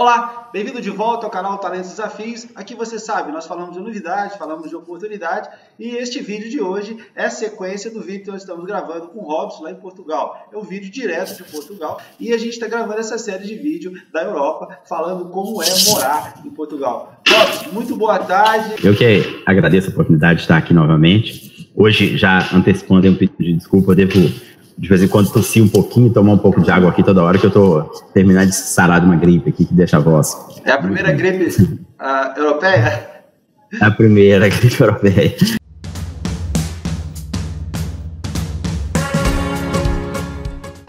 Olá, bem-vindo de volta ao canal Talentos e Desafios. Aqui você sabe, nós falamos de novidade, falamos de oportunidade e este vídeo de hoje é a sequência do vídeo que nós estamos gravando com o Robson lá em Portugal. É um vídeo direto de Portugal e a gente está gravando essa série de vídeo da Europa falando como é morar em Portugal. Robson, muito boa tarde. Eu que agradeço a oportunidade de estar aqui novamente. Hoje, já antecipando um pedido de desculpa, eu devo de vez em quando tossir um pouquinho, tomar um pouco de água aqui toda hora, que eu tô terminando de sarar de uma gripe aqui que deixa a voz. É a primeira gripe europeia? É a primeira gripe europeia.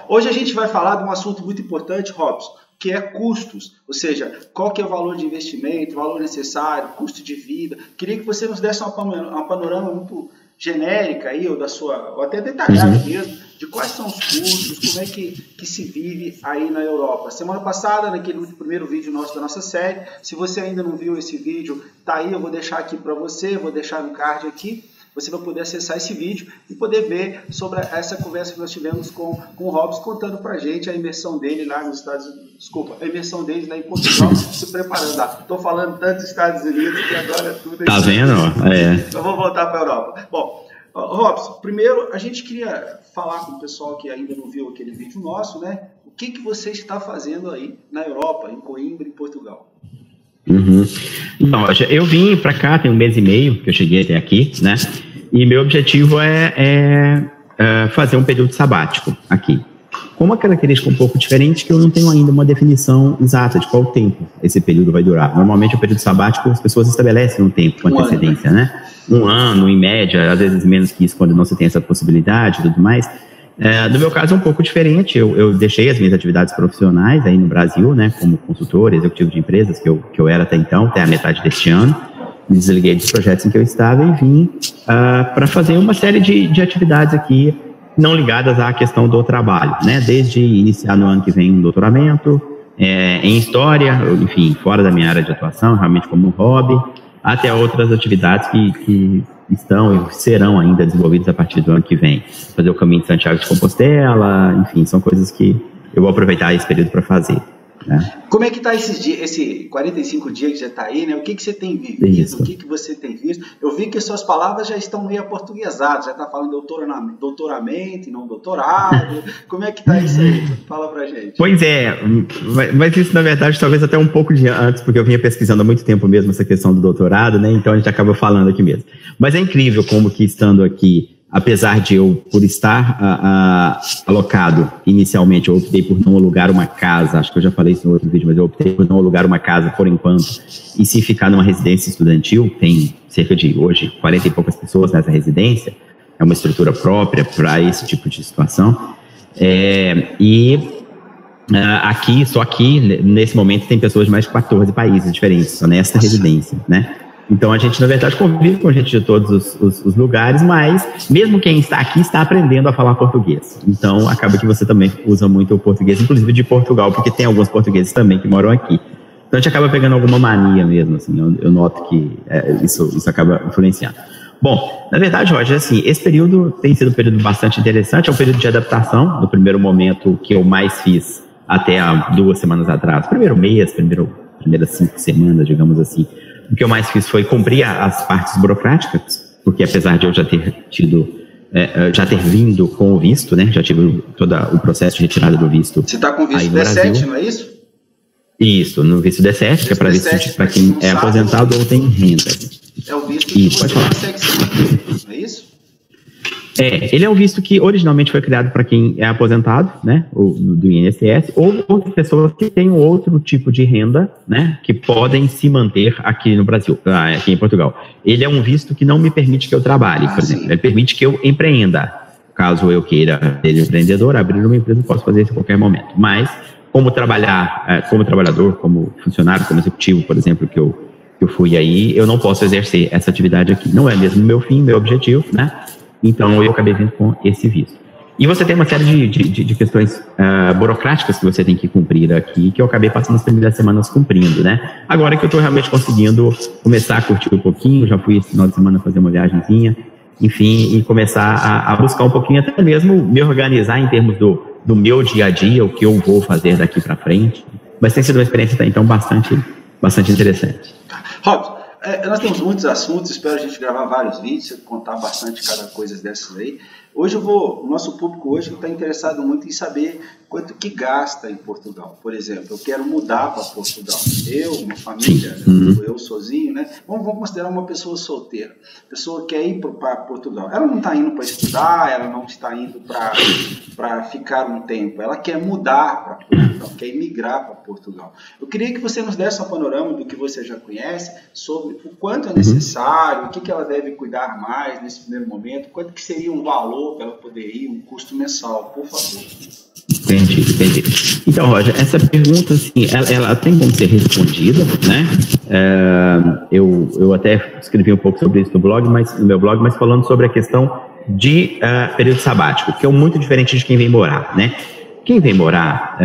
Hoje a gente vai falar de um assunto muito importante, Robson, que é custos, ou seja, qual que é o valor de investimento, o valor necessário, custo de vida. Queria que você nos desse uma panorama muito genérica aí, ou até detalhada mesmo, de quais são os custos, como é que se vive aí na Europa. Semana passada, naquele primeiro vídeo nosso da nossa série, se você ainda não viu esse vídeo, tá aí, eu vou deixar aqui para você, vou deixar no card aqui. Você vai poder acessar esse vídeo e poder ver sobre essa conversa que nós tivemos com o Robson, contando pra gente a imersão dele lá nos Estados Unidos, a imersão dele lá em Portugal, se preparando lá. Tô falando tanto dos Estados Unidos que agora tudo é... Tá vendo? É. Eu vou voltar para a Europa. Bom, Robson, primeiro a gente queria falar com o pessoal que ainda não viu aquele vídeo nosso, né? O que você está fazendo aí na Europa, em Coimbra, em Portugal? Então, eu vim para cá tem um mês e meio que eu cheguei até aqui, né? E meu objetivo é fazer um período sabático aqui. Com uma característica um pouco diferente, que eu não tenho ainda uma definição exata de qual tempo esse período vai durar. Normalmente o período sabático as pessoas estabelecem um tempo com antecedência, né? Um ano, em média, às vezes menos que isso quando não se tem essa possibilidade e tudo mais. No meu caso é um pouco diferente, eu deixei as minhas atividades profissionais aí no Brasil, né, como consultor, executivo de empresas, que eu era até então, até a metade deste ano, me desliguei dos projetos em que eu estava e vim para fazer uma série de atividades aqui, não ligadas à questão do trabalho, né, desde iniciar no ano que vem um doutoramento, em história, enfim, fora da minha área de atuação, realmente como um hobby, até outras atividades que estão e serão ainda desenvolvidas a partir do ano que vem. Fazer o caminho de Santiago de Compostela, enfim, são coisas que eu vou aproveitar esse período para fazer. Né? Como é que está esse 45 dias que já está aí, né? O que você tem vivido? Isso. O que você tem visto? Eu vi que suas palavras já estão meio aportuguesadas, já está falando doutoramento e não doutorado. Como é que está isso aí? Fala pra gente. Pois é, mas isso na verdade talvez até um pouco de antes, porque eu vinha pesquisando há muito tempo mesmo essa questão do doutorado, né? Então a gente acaba falando aqui mesmo. Mas é incrível como que estando aqui, apesar de eu, por estar alocado inicialmente, eu optei por não alugar uma casa, acho que eu já falei isso no outro vídeo, mas eu optei por não alugar uma casa por enquanto, e sim ficar numa residência estudantil. Tem cerca de, hoje, 40 e poucas pessoas nessa residência, é uma estrutura própria para esse tipo de situação, só aqui, nesse momento, tem pessoas de mais de 14 países diferentes, só nesta residência, né? Então, a gente, na verdade, convive com gente de todos os lugares, mas mesmo quem está aqui está aprendendo a falar português. Então, acaba que você também usa muito o português, inclusive de Portugal, porque tem alguns portugueses também que moram aqui. Então, a gente acaba pegando alguma mania mesmo, assim, eu noto que isso acaba influenciando. Bom, na verdade, Roger, assim, esse período tem sido um período bastante interessante, é um período de adaptação. No primeiro momento, que eu mais fiz até há 2 semanas atrás, primeiro mês, primeiras 5 semanas, digamos assim, o que eu mais fiz foi cumprir as partes burocráticas, porque apesar de eu já ter vindo com o visto, né, já tive todo o processo de retirada do visto. Você está com o visto D7, não é isso? Isso, no visto D7, que é para visto para quem é aposentado ou tem renda. É o visto que você consegue seguir, não é isso? Ele é um visto que originalmente foi criado para quem é aposentado, né, do INSS, ou outras pessoas que têm outro tipo de renda, né, que podem se manter aqui no Brasil, aqui em Portugal. Ele é um visto que não me permite que eu trabalhe, por exemplo. Ele permite que eu empreenda. Caso eu queira ser empreendedor, abrir uma empresa, eu posso fazer isso a qualquer momento. Mas, como trabalhador, como funcionário, como executivo, por exemplo, que eu fui aí, eu não posso exercer essa atividade aqui. Não é mesmo meu fim, meu objetivo, né? Então, eu acabei vindo com esse visto. E você tem uma série de questões burocráticas que você tem que cumprir aqui, que eu acabei passando as primeiras semanas cumprindo, né? Agora que eu estou realmente conseguindo começar a curtir um pouquinho, já fui esse final de semana fazer uma viagenzinha, enfim, e começar a buscar um pouquinho, até mesmo me organizar em termos do meu dia a dia, o que eu vou fazer daqui para frente, Mas tem sido uma experiência, então, bastante interessante. Robson, nós temos muitos assuntos, espero a gente gravar vários vídeos, contar bastante cada coisa dessas aí. Hoje o nosso público hoje está interessado muito em saber quanto que gasta em Portugal. Por exemplo, eu quero mudar para Portugal. Eu, uma família, eu sozinho, né? Vamos considerar uma pessoa solteira. A pessoa quer ir para Portugal. Ela não está indo para estudar, ela não está indo para ficar um tempo. Ela quer mudar para Portugal, quer emigrar para Portugal. Eu queria que você nos desse um panorama do que você já conhece sobre o quanto é necessário, o que ela deve cuidar mais nesse primeiro momento, quanto que seria um valor para ela poder ir, um custo mensal, por favor. Entendi. Então, Roger, essa pergunta, assim, ela tem como ser respondida, né? Eu até escrevi um pouco sobre isso no meu blog, mas falando sobre a questão de período sabático, que é muito diferente de quem vem morar, né? Quem vem morar,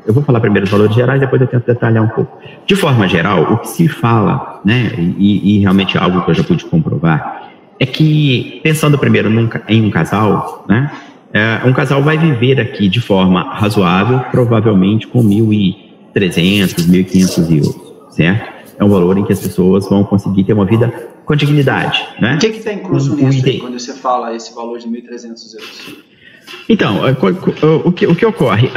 eu vou falar primeiro os valores gerais, depois eu tento detalhar um pouco. De forma geral, o que se fala, né, e realmente é algo que eu já pude comprovar, é que, pensando primeiro em um casal, né, um casal vai viver aqui de forma razoável, provavelmente com 1.300, 1.500 euros, certo? É um valor em que as pessoas vão conseguir ter uma vida com dignidade, né? O que está incluso nisso aí, quando você fala esse valor de 1.300 euros? Então, o que ocorre?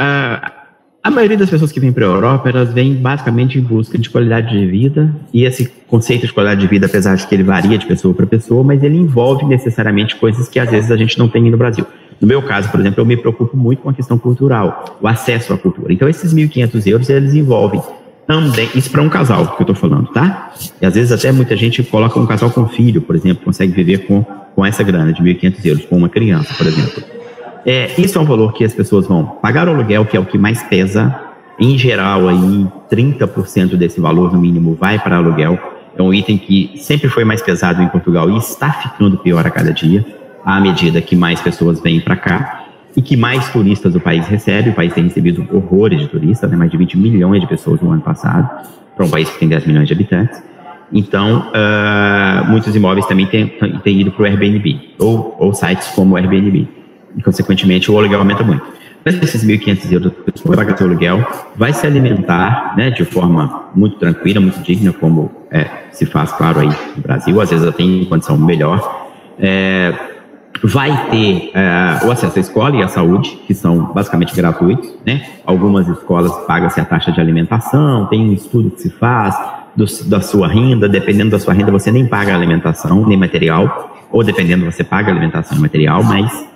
A maioria das pessoas que vêm para a Europa, elas vêm basicamente em busca de qualidade de vida, e esse conceito de qualidade de vida, apesar de que ele varia de pessoa para pessoa, mas ele envolve necessariamente coisas que às vezes a gente não tem no Brasil. No meu caso, por exemplo, eu me preocupo muito com a questão cultural, o acesso à cultura. Então, esses 1.500 euros, eles envolvem também, isso para um casal que eu estou falando, tá? E às vezes até muita gente coloca um casal com filho, por exemplo, consegue viver com essa grana de 1.500 euros, com uma criança, por exemplo. Isso é um valor que as pessoas vão pagar o aluguel, que é o que mais pesa. Em geral, aí 30% desse valor, no mínimo, vai para aluguel. É um item que sempre foi mais pesado em Portugal e está ficando pior a cada dia, à medida que mais pessoas vêm para cá e que mais turistas o país recebe. O país tem recebido horrores de turistas, né? Mais de 20 milhões de pessoas no ano passado, para um país que tem 10 milhões de habitantes. Então, muitos imóveis também têm ido para o Airbnb, ou sites como o Airbnb. E, consequentemente, o aluguel aumenta muito. Mas esses 1.500 euros, a pessoa vai pagar seu aluguel, vai se alimentar, né, de forma muito tranquila, muito digna, como se faz, claro, aí no Brasil. Às vezes ela tem condição melhor. Vai ter o acesso à escola e à saúde, que são basicamente gratuitos, né? Algumas escolas pagam-se a taxa de alimentação, tem um estudo que se faz da sua renda. Dependendo da sua renda, você nem paga alimentação, nem material, ou dependendo, você paga alimentação e material, mas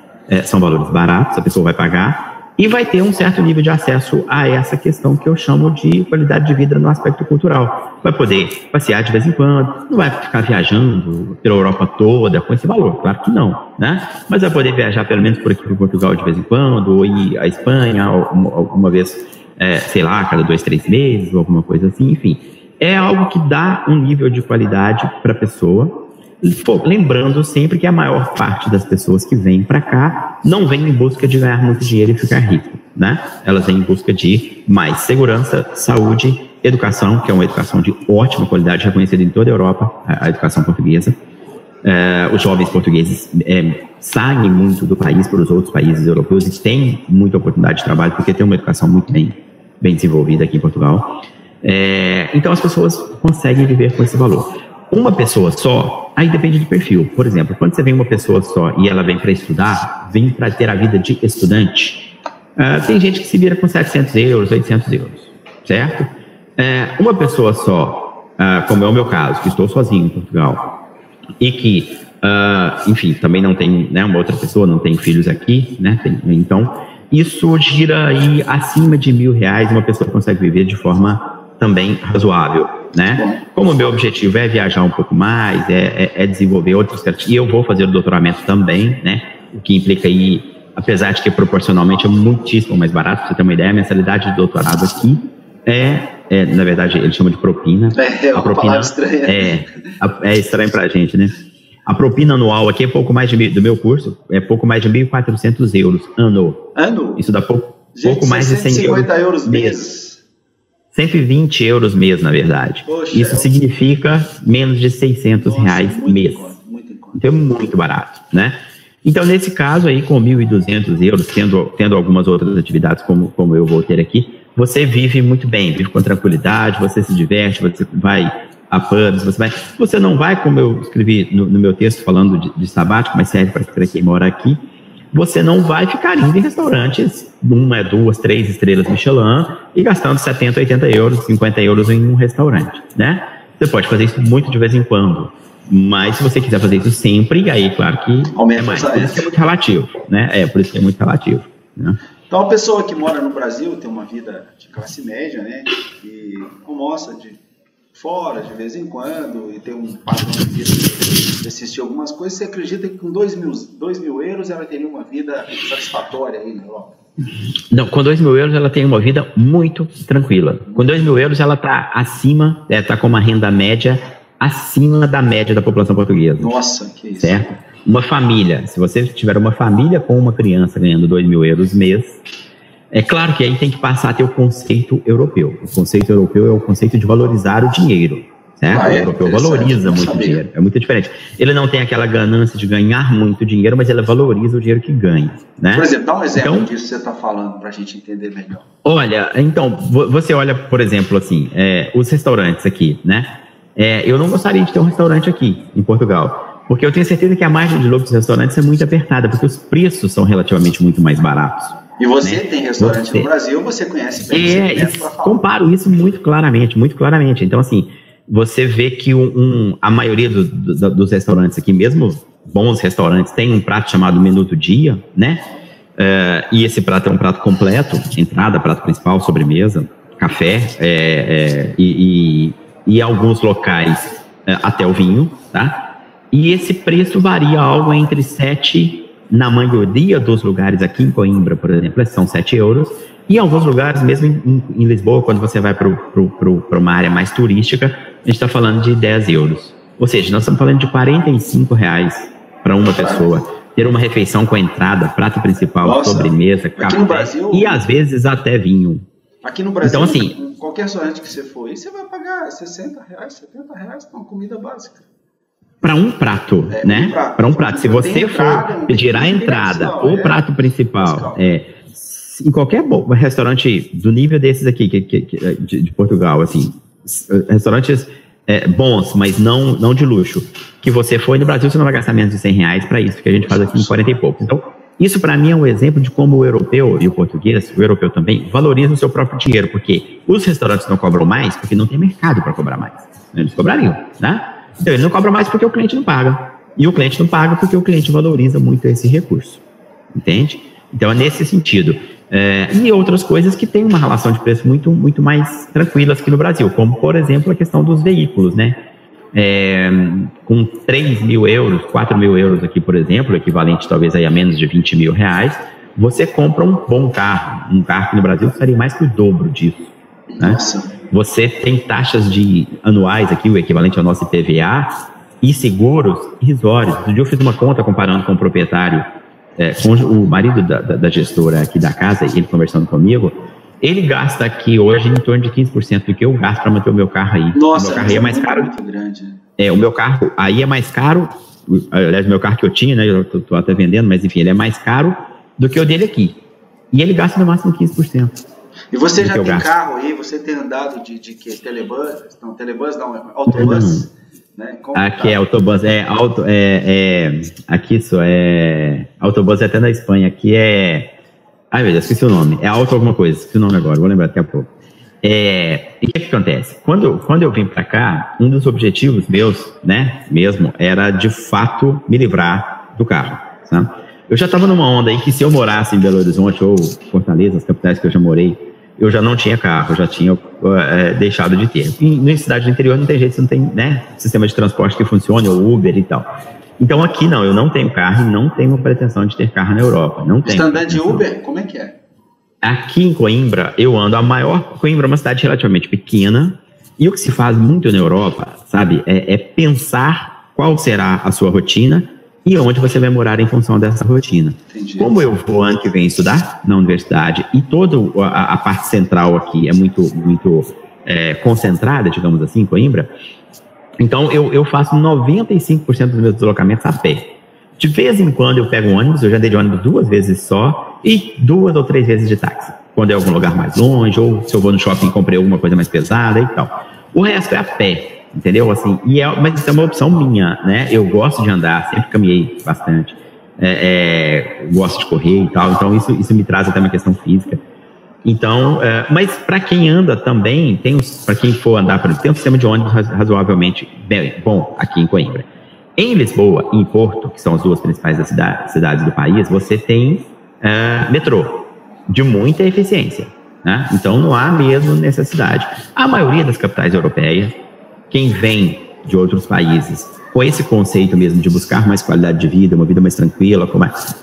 são valores baratos, a pessoa vai pagar, e vai ter um certo nível de acesso a essa questão que eu chamo de qualidade de vida no aspecto cultural. Vai poder passear de vez em quando, não vai ficar viajando pela Europa toda com esse valor, claro que não, né? Mas vai poder viajar pelo menos por aqui para Portugal de vez em quando, ou ir à Espanha alguma vez, sei lá, a cada 2, 3 meses, ou alguma coisa assim, enfim. É algo que dá um nível de qualidade para a pessoa. Lembrando sempre que a maior parte das pessoas que vêm para cá não vem em busca de ganhar muito dinheiro e ficar rico, né? Elas vêm em busca de mais segurança, saúde, educação, que é uma educação de ótima qualidade, reconhecida em toda a Europa, a educação portuguesa. Os jovens portugueses saem muito do país para os outros países europeus e têm muita oportunidade de trabalho, porque tem uma educação muito bem desenvolvida aqui em Portugal. Então as pessoas conseguem viver com esse valor. Uma pessoa só, aí depende do perfil. Por exemplo, quando você vem uma pessoa só e ela vem para estudar, vem para ter a vida de estudante, tem gente que se vira com 700 euros, 800 euros, certo? Uma pessoa só, como é o meu caso, que estou sozinho em Portugal, e que, enfim, também não tem, né, uma outra pessoa, não tem filhos aqui, né? Então, isso gira aí acima de R$1.000, uma pessoa consegue viver de forma também razoável, né? Como o meu objetivo é viajar um pouco mais, desenvolver outras características, e eu vou fazer o doutoramento também, né? O que implica aí, apesar de que proporcionalmente é muitíssimo mais barato, pra você ter uma ideia, a mensalidade de doutorado aqui na verdade, ele chama de propina. A propina estranha. É estranho pra gente, né? A propina anual aqui é pouco mais do meu curso, é pouco mais de 1.400 euros ano. Isso dá pouco mais de 150 euros mês. 120 euros mês, na verdade. Poxa, isso significa menos de R$600 mês. Então é muito barato, né? Então, nesse caso aí, com 1.200 euros, tendo algumas outras atividades como eu vou ter aqui, você vive muito bem, vive com tranquilidade, você se diverte, você vai a pubs, você não vai, como eu escrevi no meu texto falando de sabático, mas serve para quem mora aqui, você não vai ficar indo em restaurantes, 1, 2, 3 estrelas Michelin e gastando 70, 80 euros, 50 euros em um restaurante, né? Você pode fazer isso muito de vez em quando, mas se você quiser fazer isso sempre, aí claro que aumenta é mais. Por isso que é muito relativo, né? Por isso que é muito relativo, né? Então, a pessoa que mora no Brasil tem uma vida de classe média, né? E almoça de fora de vez em quando e tem um padrão de vida de assistir algumas coisas. Você acredita que com 2 mil euros ela teria uma vida satisfatória aí na Europa? Não, com 2 mil euros ela tem uma vida muito tranquila. Com 2 mil euros ela está acima, está com uma renda média acima da média da população portuguesa. Nossa, que isso. Certo? Uma família, se você tiver uma família com uma criança ganhando 2 mil euros mês, é claro que aí tem que passar a ter o conceito europeu. O conceito europeu é o conceito de valorizar o dinheiro, certo? O europeu valoriza muito o dinheiro, é muito diferente. Ele não tem aquela ganância de ganhar muito dinheiro, mas ele valoriza o dinheiro que ganha, né? Por exemplo, dá um exemplo disso que você está falando para a gente entender melhor. Olha, então, você olha, por exemplo, assim, os restaurantes aqui, né? Eu não gostaria de ter um restaurante aqui em Portugal, porque eu tenho certeza que a margem de lucro dos restaurantes é muito apertada, porque os preços são relativamente muito mais baratos. E você, né, tem restaurante no Brasil, você conhece bem. Comparo isso muito claramente, muito claramente. Então, assim, você vê que a maioria dos restaurantes aqui, mesmo bons restaurantes, tem um prato chamado Menu do Dia, né? E esse prato é um prato completo, entrada, prato principal, sobremesa, café, e alguns locais até o vinho, tá? E esse preço varia algo entre 7, na maioria dos lugares aqui em Coimbra, por exemplo, são 7 euros. E em alguns lugares, mesmo em Lisboa, quando você vai para uma área mais turística, a gente está falando de 10 euros. Ou seja, nós estamos falando de R$45 para uma pessoa ter uma refeição com entrada, prato principal, sobremesa, café Brasil, e às vezes até vinho. Aqui no Brasil, então, assim, qualquer restaurante que você for, você vai pagar R$60, R$70 para uma comida básica. Para um prato, né? Para um prato. Se você for pedir a entrada ou prato principal, em qualquer restaurante do nível desses aqui, de Portugal, assim, restaurantes bons, mas não de luxo, que você for no Brasil, você não vai gastar menos de R$100 para isso, que a gente faz aqui em 40 e poucos. Então, isso para mim é um exemplo de como o europeu e o português, o europeu também, valorizam o seu próprio dinheiro, porque os restaurantes não cobram mais porque não tem mercado para cobrar mais. Eles cobrariam, né? Então, ele não cobra mais porque o cliente não paga. E o cliente não paga porque o cliente valoriza muito esse recurso. Entende? Então, é nesse sentido. E outras coisas que têm uma relação de preço muito, muito mais tranquilas aqui no Brasil, como, por exemplo, a questão dos veículos, né? Com 3 mil euros, 4 mil euros aqui, por exemplo, equivalente talvez aí a menos de 20 mil reais, você compra um bom carro. Um carro que no Brasil seria mais que o dobro disso. Né? Você tem taxas anuais aqui, o equivalente ao nosso IPVA, e seguros irrisórios. Um dia eu fiz uma conta comparando com o proprietário, com o marido da gestora aqui da casa, ele conversando comigo, ele gasta aqui hoje em torno de 15% do que eu gasto para manter o meu carro aí. Nossa, o meu carro aí é mais caro. Muito grande. O meu carro aí é mais caro, aliás, o meu carro que eu tinha, né, eu estou até vendendo, mas enfim, ele é mais caro do que o dele aqui. E ele gasta no máximo 15%. E você já tem carro aí, você tem andado de que? Telebus? Não, Telebus não, autobus. Né? Aqui é autobus, aqui isso autobus é até na Espanha, aqui ai meu Deus, esqueci o nome, é auto alguma coisa, esqueci o nome agora, vou lembrar daqui a pouco. E o que acontece? Quando eu vim para cá, um dos objetivos meus, né, mesmo, era de fato me livrar do carro, sabe? Eu já estava numa onda aí que se eu morasse em Belo Horizonte ou Fortaleza, as capitais que eu já morei, eu já não tinha carro, eu já tinha deixado de ter. E na cidade do interior não tem jeito, você não tem, né, sistema de transporte que funcione, ou Uber e tal. Então aqui não, eu não tenho carro e não tenho pretensão de ter carro na Europa. Não tenho. Você anda de Uber? Como é que é? Aqui em Coimbra, eu ando Coimbra é uma cidade relativamente pequena, e o que se faz muito na Europa, sabe, é pensar qual será a sua rotina e onde você vai morar em função dessa rotina. Entendi. Como eu vou ano que vem estudar na universidade e toda a parte central aqui é muito concentrada, digamos assim, em Coimbra, então eu faço 95% dos meus deslocamentos a pé. De vez em quando eu pego um ônibus, eu já andei de ônibus 2 vezes só e 2 ou 3 vezes de táxi. quando é algum lugar mais longe, ou se eu vou no shopping e comprei alguma coisa mais pesada e tal. O resto é a pé, entendeu? Assim, mas isso é uma opção minha, né? Eu gosto de andar, sempre caminhei bastante, gosto de correr e tal, então isso me traz até uma questão física. Então, mas para quem anda também, para quem for andar, por exemplo, tem um sistema de ônibus razoavelmente bom aqui em Coimbra. Em Lisboa e em Porto, que são as duas principais cidades do país, você tem metrô de muita eficiência, né? Então não há mesmo necessidade. A maioria das capitais europeias, quem vem de outros países com esse conceito mesmo de buscar mais qualidade de vida, uma vida mais tranquila,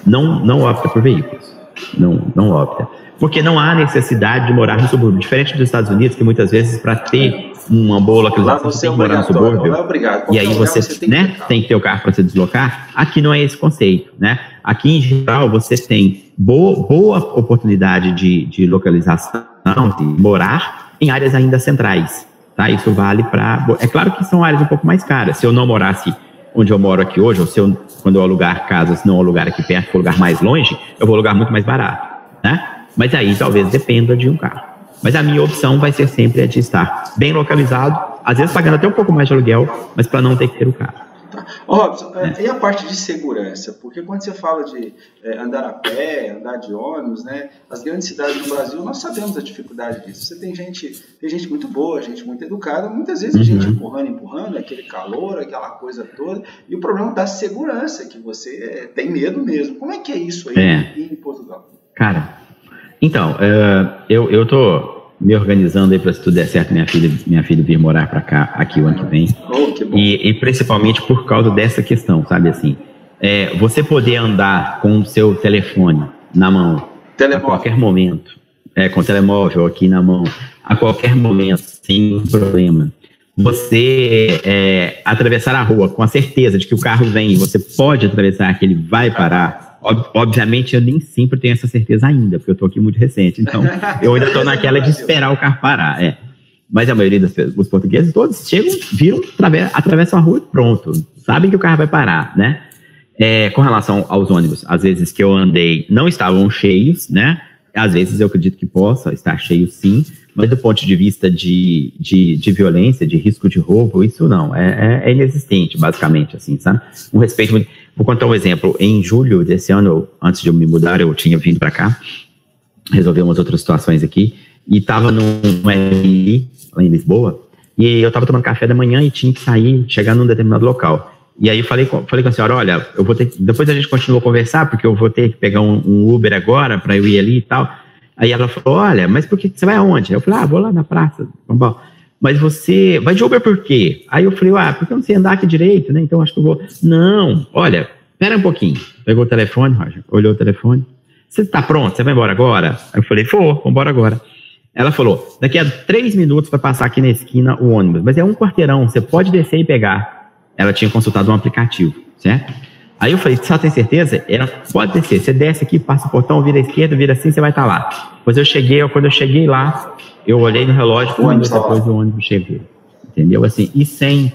não opta por veículos, não opta. Porque não há necessidade de morar no subúrbio. Diferente dos Estados Unidos, que muitas vezes, para ter uma boa localização, você tem que morar no subúrbio. Obrigado. E aí você tem que ter o carro para se deslocar. Aqui não é esse conceito, né? Aqui, em geral, você tem boa oportunidade de localização, de morar em áreas ainda centrais. Tá? Isso vale para... É claro que são áreas um pouco mais caras. Se eu não morasse onde eu moro aqui hoje, ou quando eu alugar casa, se não alugar aqui perto, for lugar mais longe, eu vou alugar muito mais barato, né? Mas aí talvez dependa de um carro. Mas a minha opção vai ser sempre a de estar bem localizado, às vezes pagando até um pouco mais de aluguel, mas para não ter que ter o carro. Tá. Robson, e a parte de segurança? Porque quando você fala de andar a pé, andar de ônibus, né, as grandes cidades do Brasil, nós sabemos a dificuldade disso. Você tem gente muito boa, gente muito educada, muitas vezes gente empurrando, aquele calor, aquela coisa toda, e o problema da segurança, que você tem medo mesmo. Como é que é isso aí em Portugal? Cara, então, eu tô me organizando aí para se tudo der certo, minha filha vir morar para cá, aqui o ano que vem. Oh, que bom. E principalmente por causa dessa questão, sabe assim, você poder andar com o seu telefone na mão, a qualquer momento, com o telemóvel aqui na mão, a qualquer momento, sem problema. Você atravessar a rua com a certeza de que o carro vem e você pode atravessar, que ele vai parar. Obviamente, eu nem sempre tenho essa certeza ainda, porque eu estou aqui muito recente, então eu ainda estou naquela de esperar o carro parar. Mas a maioria dos portugueses, todos chegam, viram, atravessam a rua e pronto, sabem que o carro vai parar, né? Com relação aos ônibus, às vezes que eu andei não estavam cheios, né? Às vezes eu acredito que possa estar cheio sim, mas do ponto de vista de violência, de risco de roubo, isso não, é inexistente, basicamente, assim, sabe? Um respeito muito... Vou contar um exemplo. Em julho desse ano, antes de eu me mudar, eu tinha vindo para cá, resolver umas outras situações aqui, e estava num Airbnb, lá em Lisboa, e eu estava tomando café da manhã e tinha que sair, chegar num determinado local. E aí falei com a senhora, olha, eu vou ter que... Depois a gente continuou a conversar, porque eu vou ter que pegar um Uber agora para eu ir ali e tal. Aí ela falou, olha, mas por que você vai aonde? Eu falei, vou lá na praça. Mas você vai de Uber por quê? Aí eu falei, porque eu não sei andar aqui direito, né? Então acho que eu vou... Não, olha, espera um pouquinho. Pegou o telefone, Roger, olhou o telefone. Você tá pronto? Você vai embora agora? Aí eu falei, vamos embora agora. Ela falou, daqui a 3 minutos vai passar aqui na esquina o ônibus, mas é um quarteirão, você pode descer e pegar. Ela tinha consultado um aplicativo, certo? Aí eu falei, você tem certeza? Ela, pode descer, você desce aqui, passa o portão, vira à esquerda, vira assim, você vai estar lá. Quando eu cheguei lá, eu olhei no relógio, 1 minuto depois o ônibus chegou. Entendeu? Assim, e sem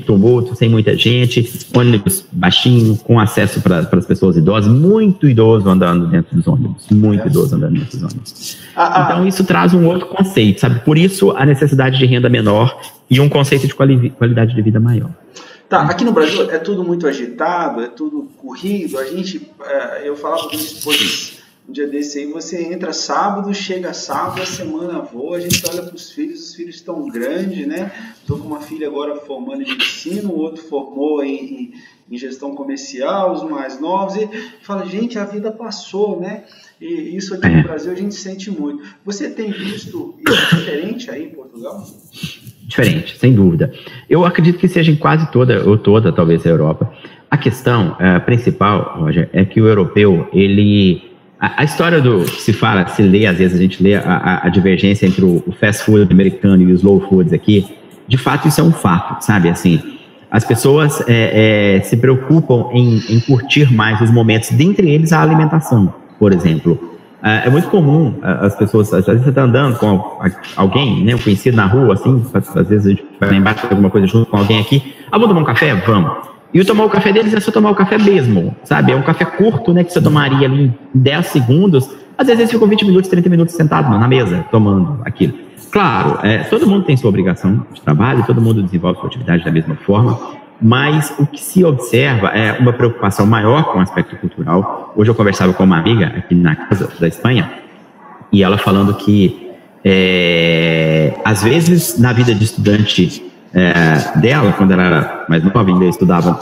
tumulto, sem muita gente, ônibus baixinho, com acesso para as pessoas idosas, muito idoso andando dentro dos ônibus, muito idoso andando dentro dos ônibus. Então isso traz um outro conceito, sabe? Por isso a necessidade de renda menor e um conceito de qualidade de vida maior. Tá, aqui no Brasil é tudo muito agitado, é tudo corrido, eu falava com os esposos um dia desse aí, você entra sábado, chega sábado, a semana voa, a gente olha para os filhos estão grandes, né? Estou com uma filha agora formando em medicina, o outro formou em gestão comercial, os mais novos, e fala, gente, a vida passou, né? E isso aqui no Brasil a gente sente muito. Você tem visto isso diferente aí em Portugal? Diferente, sem dúvida. Eu acredito que seja em quase toda, talvez, a Europa. A questão principal, Roger, é que o europeu, ele... A história se lê, às vezes a gente lê a divergência entre o fast food americano e os slow foods aqui. De fato, isso é um fato, sabe? Assim, as pessoas se preocupam em curtir mais os momentos, dentre eles a alimentação, por exemplo. É muito comum as pessoas, às vezes você está andando com alguém, né, um conhecido na rua, assim, às vezes a gente vai lá embaixo fazer alguma coisa junto com alguém aqui. Vamos tomar um café? Vamos. E o tomar o café deles é só tomar o café mesmo, sabe? É um café curto, né, que você tomaria ali em 10 segundos, Às vezes eles ficam 20 minutos, 30 minutos sentados na mesa, tomando aquilo. Claro, todo mundo tem sua obrigação de trabalho, todo mundo desenvolve sua atividade da mesma forma, mas o que se observa é uma preocupação maior com o aspecto cultural. Hoje eu conversava com uma amiga aqui na casa da Espanha, e ela falando que, às vezes, na vida de estudante dela, quando ela era mais nova, ainda estudava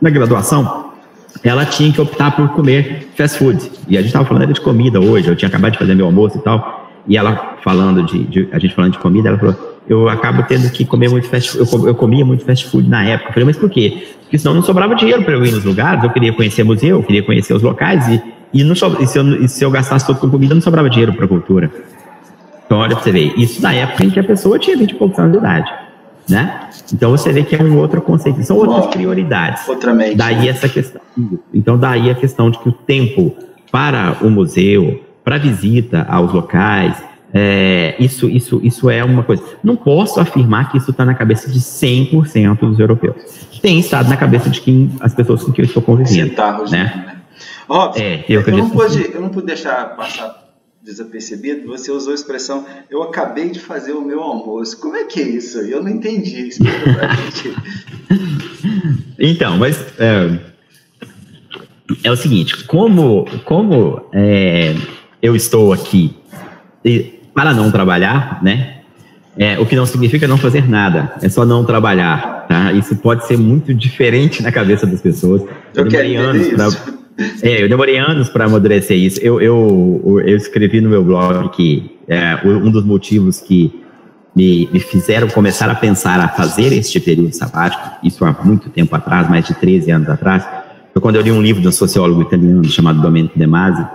na graduação, ela tinha que optar por comer fast food. E a gente estava falando de comida hoje, eu tinha acabado de fazer meu almoço e tal, e ela falando a gente falando de comida, ela falou, eu acabo tendo que comer muito fast food, eu comia muito fast food na época. Eu falei, mas por quê? Porque senão não sobrava dinheiro para eu ir nos lugares, eu queria conhecer museu, eu queria conhecer os locais, e se eu gastasse todo com comida, não sobrava dinheiro para a cultura. Então, olha para você ver, isso na época em que a pessoa tinha 20 e poucos anos de idade, né? Então você vê que é um outro conceito, são outras prioridades. Outramente. Daí essa questão. Então daí a questão de que o tempo para o museu, para visita aos locais, isso é uma coisa. Não posso afirmar que isso está na cabeça de 100% dos europeus. Tem estado na cabeça de as pessoas com quem eu estou convivendo. Né? Robson, eu não pude deixar passar desapercebido, você usou a expressão, eu acabei de fazer o meu almoço. Como é que é isso? Eu não entendi. Explica pra gente. Então, mas é o seguinte, como eu estou aqui para não trabalhar, né? O que não significa não fazer nada, é só não trabalhar, tá? Isso pode ser muito diferente na cabeça das pessoas. Eu demorei anos para amadurecer isso. Eu escrevi no meu blog que um dos motivos que me fizeram começar a pensar a fazer este período sabático, isso há muito tempo atrás, mais de 13 anos atrás, foi quando eu li um livro de um sociólogo italiano chamado Domenico De Masi,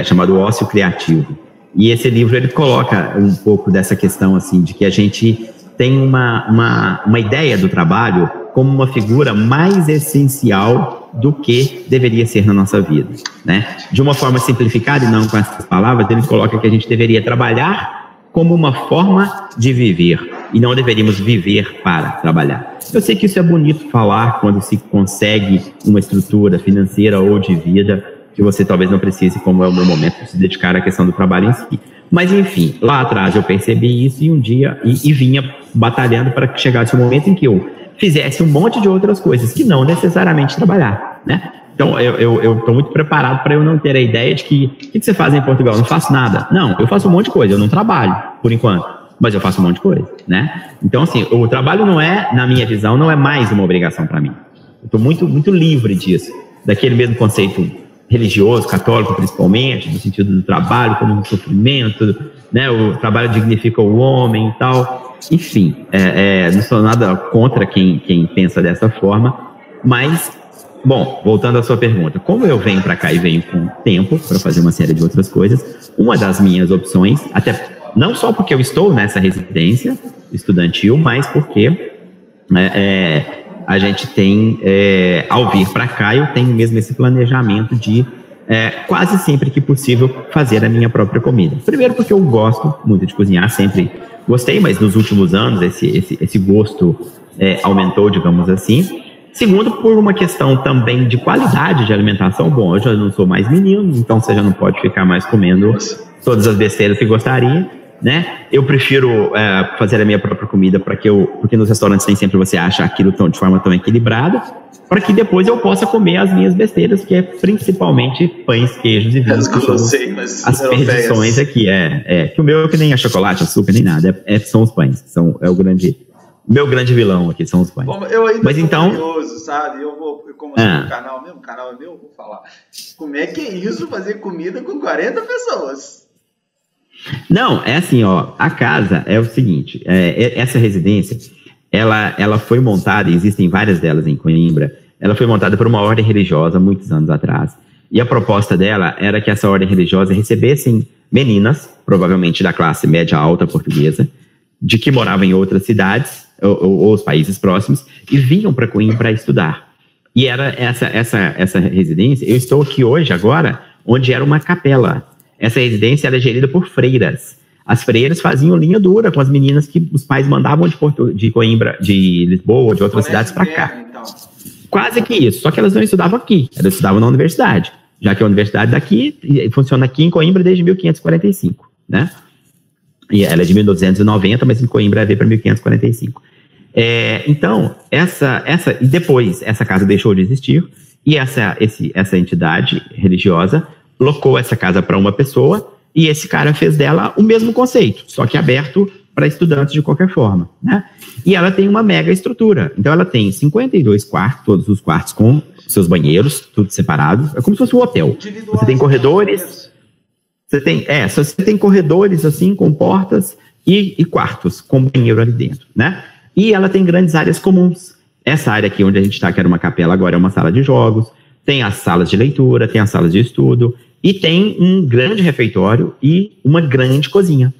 chamado Ócio Criativo. E esse livro ele coloca um pouco dessa questão assim, de que a gente tem uma ideia do trabalho como uma figura mais essencial do que deveria ser na nossa vida, né? De uma forma simplificada e não com essas palavras, ele coloca que a gente deveria trabalhar como uma forma de viver e não deveríamos viver para trabalhar. Eu sei que isso é bonito falar quando se consegue uma estrutura financeira ou de vida que você talvez não precise, como é o meu momento, se dedicar à questão do trabalho em si. Mas, enfim, lá atrás eu percebi isso e um dia, e vinha batalhando para que chegasse o momento em que eu fizesse um monte de outras coisas, que não necessariamente trabalhar, né? Então, eu estou muito preparado para eu não ter a ideia de que, o que você faz em Portugal? Eu não faço nada. Não, eu faço um monte de coisa, eu não trabalho, por enquanto, mas eu faço um monte de coisa, né? Então, assim, o trabalho não é, na minha visão, não é mais uma obrigação para mim. Eu estou muito, muito livre disso, daquele mesmo conceito religioso, católico principalmente, no sentido do trabalho como um sofrimento, né? O trabalho dignifica o homem e tal. Enfim, não sou nada contra quem pensa dessa forma, mas, bom, voltando à sua pergunta, como eu venho para cá e venho com tempo para fazer uma série de outras coisas, uma das minhas opções, até não só porque eu estou nessa residência estudantil, mas porque a gente tem, ao vir para cá, eu tenho mesmo esse planejamento de quase sempre que possível fazer a minha própria comida. Primeiro porque eu gosto muito de cozinhar, sempre gostei, mas nos últimos anos esse gosto aumentou, digamos assim. Segundo, por uma questão também de qualidade de alimentação. Bom, eu já não sou mais menino, então você já não pode ficar mais comendo todas as besteiras que gostaria, né? Eu prefiro fazer a minha própria comida porque nos restaurantes nem sempre você acha aquilo de forma tão equilibrada, para que depois eu possa comer as minhas besteiras, que é principalmente pães, queijos e vinhos. As perdições aqui, que o meu é que nem é chocolate, açúcar, nem nada, são os pães, meu grande vilão aqui são os pães. Bom, eu ainda mas então, curioso, sabe? Como assim, o canal é meu, vou falar. Como é que é isso, fazer comida com 40 pessoas? Não, é assim, ó, a casa é o seguinte, essa residência, ela foi montada, existem várias delas em Coimbra, ela foi montada por uma ordem religiosa muitos anos atrás, e a proposta dela era que essa ordem religiosa recebessem meninas, provavelmente da classe média alta portuguesa, de que moravam em outras cidades, ou os países próximos, e vinham para Coimbra estudar. E era essa residência, eu estou aqui hoje, agora, onde era uma capela. Essa residência era gerida por freiras. As freiras faziam linha dura com as meninas que os pais mandavam de Coimbra, de Lisboa, de outras cidades para cá. Então. Quase que isso, só que elas não estudavam aqui, elas estudavam na universidade. já que é a universidade daqui, e funciona aqui em Coimbra desde 1545, né? E ela é de 1290, mas em Coimbra veio para 1545. Então, e depois essa casa deixou de existir, e essa entidade religiosa locou essa casa para uma pessoa, e esse cara fez dela o mesmo conceito, só que aberto para estudantes de qualquer forma, né? E ela tem uma mega estrutura. Então ela tem 52 quartos, todos os quartos com seus banheiros, tudo separado. É como se fosse um hotel. Você tem corredores, você tem corredores assim com portas e quartos com banheiro ali dentro, né? E ela tem grandes áreas comuns. Essa área aqui onde a gente está, que era uma capela, agora é uma sala de jogos. Tem as salas de leitura, tem as salas de estudo e tem um grande refeitório e uma grande cozinha.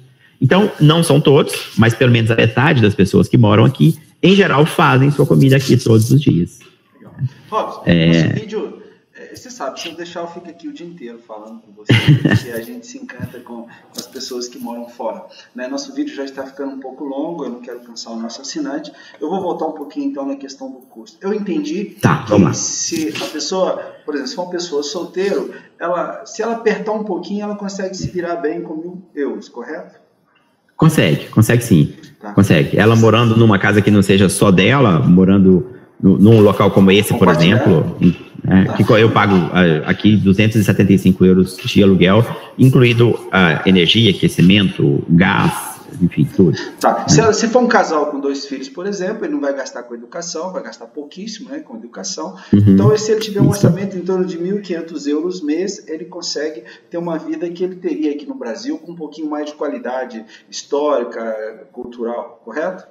Então, não são todos, mas pelo menos a metade das pessoas que moram aqui, em geral, fazem sua comida aqui todos os dias. Legal. Robson, nosso vídeo, você sabe, se eu deixar, eu fico aqui o dia inteiro falando com você, porque a gente se encanta com as pessoas que moram fora. Né? Nosso vídeo já está ficando um pouco longo, eu não quero cansar o nosso assinante. Eu vou voltar um pouquinho, então, na questão do custo. Eu entendi que se a pessoa, por exemplo, se uma pessoa solteira, se ela apertar um pouquinho, ela consegue se virar bem com 1.000 euros, correto? Consegue sim, consegue. Ela morando numa casa que não seja só dela, morando num local como esse, por exemplo, que eu pago aqui 275 euros de aluguel, incluído energia, aquecimento, gás, enfim, tudo. Tá. Se for um casal com 2 filhos, por exemplo, ele não vai gastar com educação, vai gastar pouquíssimo, né, com educação. Então, se ele tiver um orçamento em torno de 1.500 euros mês, ele consegue ter uma vida que ele teria aqui no Brasil com um pouquinho mais de qualidade histórica, cultural, correto?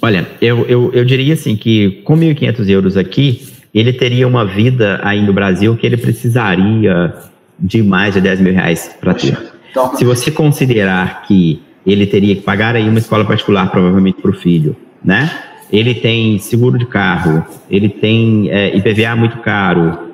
Olha, eu diria assim que com 1.500 euros aqui, ele teria uma vida aí no Brasil que ele precisaria de mais de 10 mil reais para ter. Então, se você considerar que ele teria que pagar aí uma escola particular, provavelmente para o filho, né? Ele tem seguro de carro, ele tem IPVA muito caro,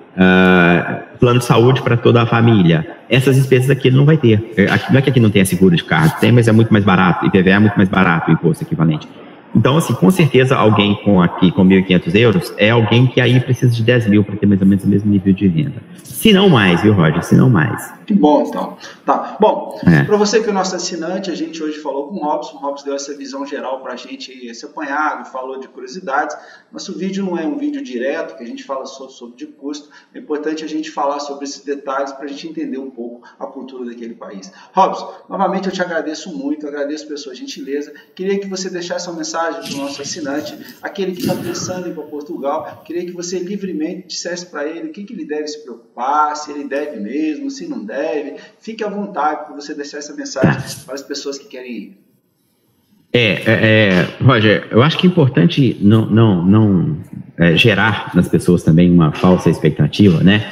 plano de saúde para toda a família. Essas despesas aqui ele não vai ter. Não é que aqui não tenha seguro de carro, tem, mas é muito mais barato. IPVA é muito mais barato, o imposto equivalente. Então, assim, com certeza alguém com 1.500 euros é alguém que aí precisa de 10 mil para ter mais ou menos o mesmo nível de renda. Se não mais, viu, Roger? Se não mais. Que bom, então. Tá. Bom, para você que é o nosso assinante, a gente hoje falou com o Robson. O Robson deu essa visão geral para a gente, esse apanhado, falou de curiosidades. Nosso vídeo não é um vídeo direto, que a gente fala sobre de custo. É importante a gente falar sobre esses detalhes para a gente entender um pouco a cultura daquele país. Robson, novamente eu te agradeço muito, agradeço pela sua gentileza. Queria que você deixasse uma mensagem para o nosso assinante, aquele que está pensando em ir para Portugal. Queria que você livremente dissesse para ele o que ele deve se preocupar, se ele deve mesmo, se não deve. Fique à vontade para você deixar essa mensagem para as pessoas que querem ir. Roger, eu acho que é importante não gerar nas pessoas também uma falsa expectativa, né?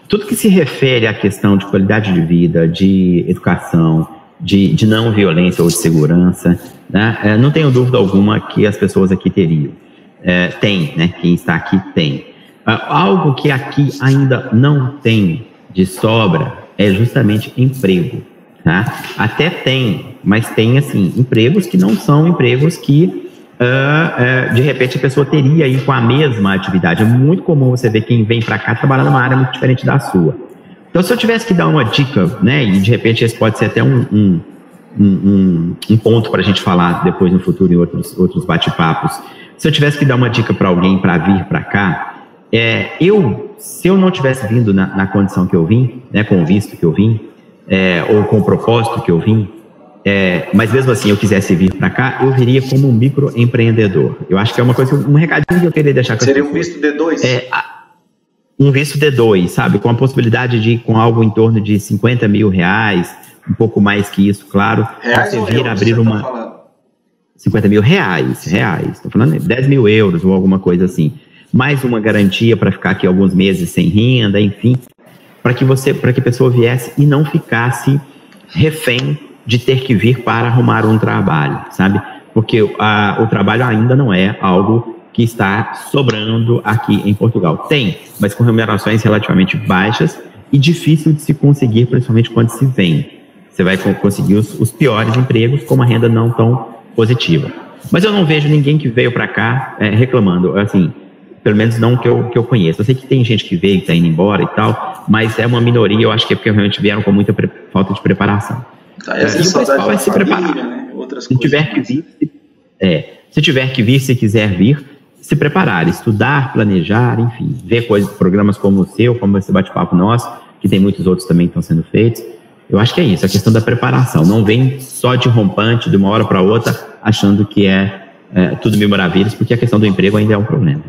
Tudo que se refere à questão de qualidade de vida, de educação, de não violência ou de segurança, né? Não tenho dúvida alguma que as pessoas aqui teriam. Tem, né? Quem está aqui tem. Algo que aqui ainda não tem de sobra é justamente emprego. Tá? Até tem, mas tem assim, empregos que não são empregos que de repente a pessoa teria aí com a mesma atividade. É muito comum você ver quem vem para cá trabalhar numa área muito diferente da sua. Então, se eu tivesse que dar uma dica, né, e de repente esse pode ser até um ponto para a gente falar depois no futuro em outros bate-papos. Se eu tivesse que dar uma dica para alguém para vir para cá, se eu não tivesse vindo na condição que eu vim, né, com o visto que eu vim, ou com o propósito que eu vim, mas mesmo assim eu quisesse vir para cá, eu viria como um microempreendedor. Eu acho que é uma coisa, um recadinho que eu queria deixar com Seria um visto D2? Um visto D2, sabe? Com a possibilidade de ir com algo em torno de 50 mil reais, um pouco mais que isso, claro. Reais você ou vir euros, abrir você uma... tá falando? 50 mil reais. Estou falando 10 mil euros ou alguma coisa assim. Mais uma garantia para ficar aqui alguns meses sem renda, enfim, para que a pessoa viesse e não ficasse refém de ter que vir para arrumar um trabalho, sabe? Porque o trabalho ainda não é algo que está sobrando aqui em Portugal. Tem, mas com remunerações relativamente baixas e difícil de se conseguir, principalmente quando se vem. Você vai conseguir os piores empregos com uma renda não tão positiva. Mas eu não vejo ninguém que veio para cá reclamando. Assim, pelo menos não que eu conheço. Eu sei que tem gente que veio, que está indo embora e tal, mas é uma minoria, eu acho que é porque realmente vieram com muita falta de preparação. E o principal é se preparar. Né? Se tiver que vir, se tiver que vir, se quiser vir, se preparar, estudar, planejar, enfim, ver programas como o seu, como esse bate-papo nosso, que tem muitos outros também que estão sendo feitos. Eu acho que é isso, a questão da preparação. Não vem só de rompante, de uma hora para outra, achando que é tudo mil maravilhas, porque a questão do emprego ainda é um problema.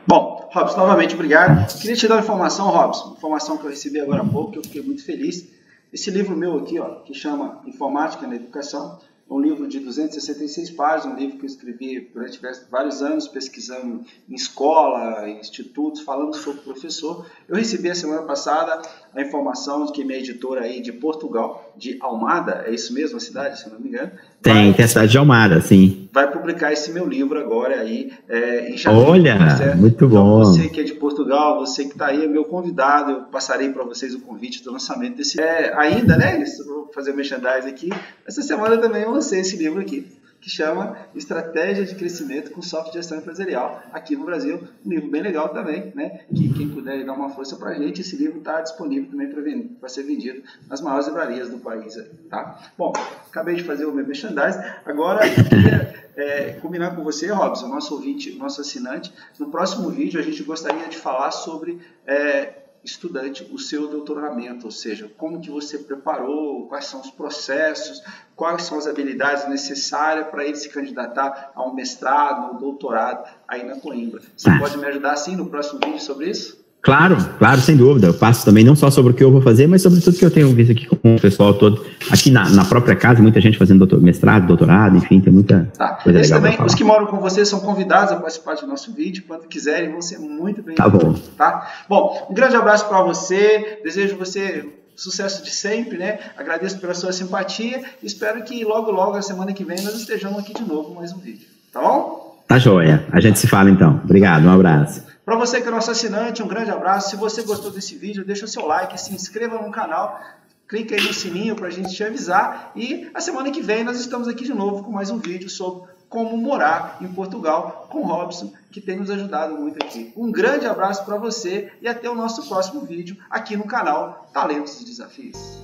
Bom, Robson, novamente, obrigado. Queria te dar uma informação, Robson, informação que eu recebi agora há pouco, que eu fiquei muito feliz. Esse livro meu aqui, ó, que chama Informática na Educação, é um livro de 266 páginas, um livro que eu escrevi durante vários anos, pesquisando em escola, em institutos, falando sobre o professor. Eu recebi a semana passada a informação de que minha editora aí de Portugal, de Almada, é isso mesmo a cidade, se eu não me engano? Tem a cidade de Almada, sim. Vai publicar esse meu livro agora aí em janeiro. Olha, certo? Muito então, bom. Você que é de Portugal, você que está aí, é meu convidado, eu passarei para vocês o convite do lançamento desse ainda, né? Vou fazer merchandising aqui. Essa semana também eu lancei esse livro aqui, que chama Estratégia de Crescimento com Software de Gestão Empresarial, aqui no Brasil. Um livro bem legal também, né? Que quem puder dar uma força pra gente, esse livro está disponível também para ser vendido nas maiores livrarias do país, tá? Bom, acabei de fazer o meu merchandising, agora eu queria combinar com você, Robson, nosso ouvinte, nosso assinante. No próximo vídeo a gente gostaria de falar sobre estudante, o seu doutoramento, ou seja, como que você preparou, quais são os processos, quais são as habilidades necessárias para ele se candidatar a um mestrado, um doutorado aí na Coimbra. Você pode me ajudar assim no próximo vídeo sobre isso? Claro, sem dúvida. Eu passo também não só sobre o que eu vou fazer, mas sobre tudo que eu tenho visto aqui com o pessoal todo. Aqui na própria casa, muita gente fazendo mestrado, doutorado, enfim, tem muita coisa legal também, os que moram com você são convidados a participar do nosso vídeo. Quando quiserem, vão ser muito bem-vindos. Tá bom. Tá? Bom, um grande abraço para você. Desejo você sucesso de sempre, né? Agradeço pela sua simpatia. Espero que logo, a semana que vem, nós estejamos aqui de novo com mais um vídeo. Tá bom? Tá joia. A gente se fala então. Obrigado, um abraço. Para você que é nosso assinante, um grande abraço. Se você gostou desse vídeo, deixa o seu like, se inscreva no canal, clique aí no sininho para a gente te avisar. E a semana que vem nós estamos aqui de novo com mais um vídeo sobre como morar em Portugal com o Robson, que tem nos ajudado muito aqui. Um grande abraço para você e até o nosso próximo vídeo aqui no canal Talentos e Desafios.